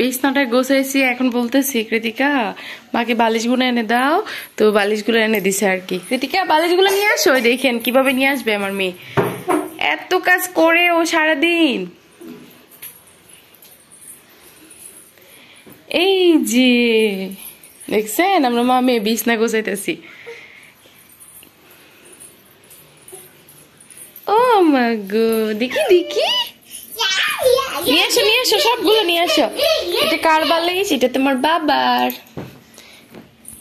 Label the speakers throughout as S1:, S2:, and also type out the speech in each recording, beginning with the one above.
S1: বিছনাটা গোছাইছি, এখন বলতেছি কৃতিকা মাকে বালিশগুলো এনে দাও, তো বালিশগুলো এনে দিছে আর কি। কৃতিকা বালিশগুলো নিয়ে আসো, দেখেন কিভাবে নিয়ে আসবে আমার মেয়ে, এত কাজ করে ও সারাদিন। এই যে দেখছেন আমরা মা মেয়ে বিছনা গোছাইতেছি। ও মা গো, দেখি দেখি, নিয়ে আসো সবগুলো নিয়ে আসো। এটা কার বালিশ? এটা তোমার বাবার।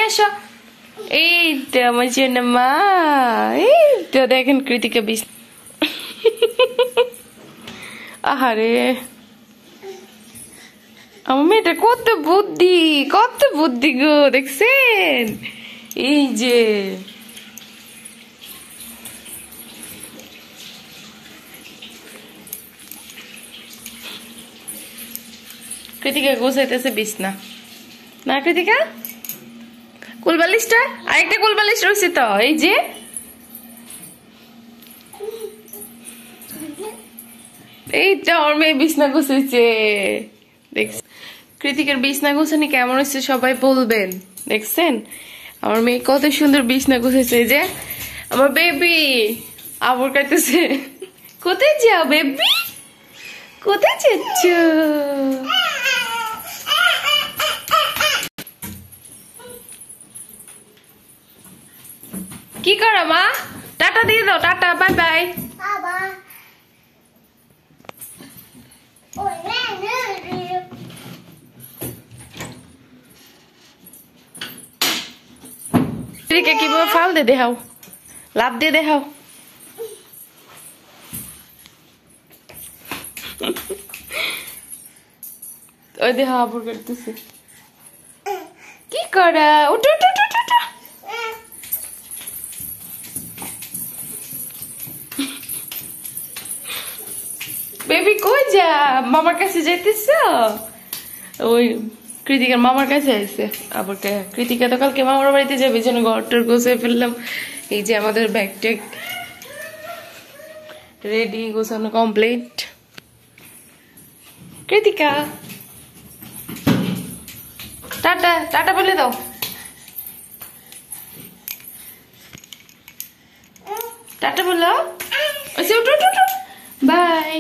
S1: আসো, এই তো আমার জন্য মা, এই তো দেখেন কৃতিকা বিষ। আহারে আমার মেয়েটা কত বুদ্ধি গো, দেখছেন? এই যে কৃতিকা গোছাইতেছে বিছনা না। কৃতিকা কুলবালিশটা, আরেকটা কুলবালিশ রয়েছে তো, এই যে এইটা আমার মেয়ে বিছনা গোছাইছে। কৃতিকার বিছনা গোছানি কেমন হয়েছে সবাই বলবেন। দেখছেন আমার মেয়ে কত সুন্দর বিছনা গোছাইছে। যে আমার বেবি আবর কাটতেছে। কোথায় যাও বেবি, কোথায় যাচ্ছ? কি করো মা? টাটা দিয়ে দাও, টাটা, বাই বাই। কিভাবে ফাল দিয়ে দেখাও, লাভ দিয়ে দেখাও। ওই দেখা আবর করতেছে। কি করা? উঠো উঠো উঠো উঠো। বেবি কই যা? মামার কাছে যাইতেছ? ওই কৃতিকার মামার কাছে আসছে আবার। কৃতিকা তো কালকে মামার বাড়িতে যাবে, যেন ঘরটার গোছাই ফেললাম। এই যে আমাদের ব্যাগ ট্যাগ রেডি, গোছানো কমপ্লিট। কৃতিকা টাটা, টাটা বলে দাও। টাটা বলো, উঠো উঠো উঠো, বাই।